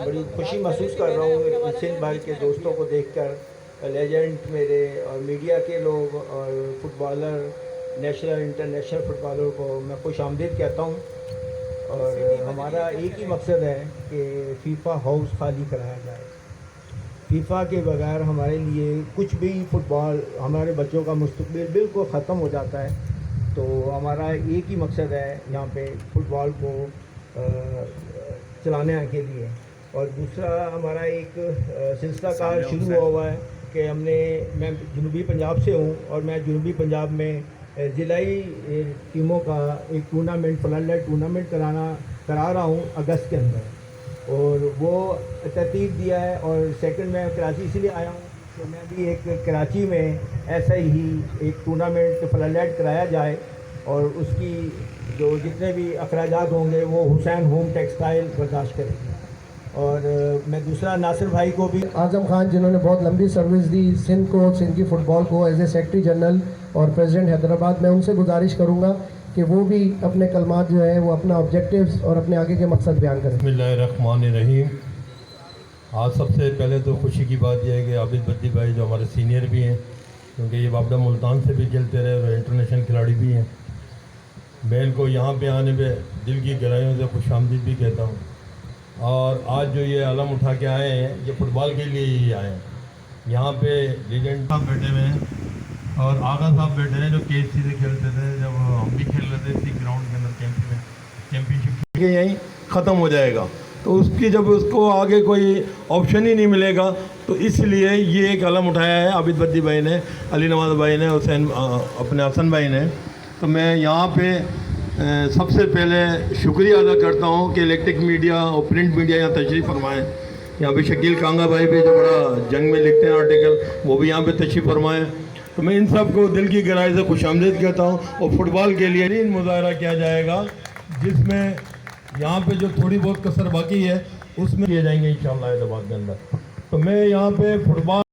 बड़ी खुशी महसूस कर रहा हूँ सिंध भाई के दोस्तों को देखकर, लेजेंड मेरे और मीडिया के लोग और फुटबॉलर, नेशनल इंटरनेशनल फुटबॉलर को मैं खुश आमदीद कहता हूँ। और हमारा एक ही मकसद है कि फीफा हाउस खाली कराया जाए। फीफा के बगैर हमारे लिए कुछ भी फुटबॉल, हमारे बच्चों का मुस्तकबिल बिल्कुल ख़त्म हो जाता है। तो हमारा एक ही मकसद है यहाँ पे फुटबॉल को चलाने के लिए। और दूसरा हमारा एक सिलसिला कार शुरू हुआ है कि मैं जनूबी पंजाब से हूँ और मैं जनूबी पंजाब में ज़िलाई टीमों का एक टूर्नामेंट, फ्लड लाइट टूर्नामेंट करा रहा हूँ अगस्त के अंदर, और वो तरतीब दिया है। और सेकंड मैं कराची इसलिए आया हूँ तो मैं भी एक कराची में ऐसा ही एक टूर्नामेंट फ्लड लाइट कराया जाए, और उसकी जो जितने भी अखराजात होंगे वो हुसैन होम टेक्सटाइल बर्दाश्त करेगी। और मैं दूसरा नासिर भाई को भी, आजम खान जिन्होंने बहुत लंबी सर्विस दी सिंध को, सिंध की फ़ुटबॉल को एज ए सेक्रेटरी जनरल और प्रेसिडेंट हैदराबाद, मैं उनसे गुजारिश करूंगा कि वो भी अपने कलमात जो है वो अपना ऑब्जेक्टिव्स और अपने आगे के मकसद बयान करें। बिस्मिल्लाहिर्रहमानिर्रहीम। आज सबसे पहले तो खुशी की बात यह है कि आबिद बद्दी भाई जो हमारे सीनियर भी हैं, क्योंकि ये बाबडा मुल्तान से भी खेलते रहे और इंटरनेशनल खिलाड़ी भी हैं, मैं इनको यहाँ पे आने पे दिल की गहराइयों से खुशामदीद भी कहता हूँ। और आज जो ये अलम उठा के आए हैं, ये फुटबॉल के लिए ही आए हैं। यहाँ पे लीजेंड साहब बैठे हुए हैं और आगा साहब बैठे हैं जो KFC से खेलते थे, जब हम भी खेल रहे थे इसी ग्राउंड के अंदर चैम्पियनशिप यहीं ख़त्म हो जाएगा, तो उसकी जब उसको आगे कोई ऑप्शन ही नहीं मिलेगा, तो इसलिए ये एक अलम उठाया है आबिद बद्दी भाई ने, अली नवाज भाई ने, हुसैन अपने हसन भाई ने। तो मैं यहाँ पे सबसे पहले शुक्रिया अदा करता हूँ कि इलेक्ट्रिक मीडिया और प्रिंट मीडिया यहाँ तशरीफ़ फरमाएँ। यहाँ पे शकील कांगा भाई भी जो बड़ा जंग में लिखते हैं आर्टिकल, वो भी यहाँ पे तशरीफ़ फरमाएँ। तो मैं इन सब को दिल की गहराई से खुशामदीद कहता हूँ। और फुटबॉल के लिए मुजाहरा किया जाएगा, जिसमें यहाँ पे जो थोड़ी बहुत कसर बाकी है उसमें किए जाएंगे इंशाअल्लाह हैदराबाद के अंदर। तो मैं यहाँ पे फुटबॉल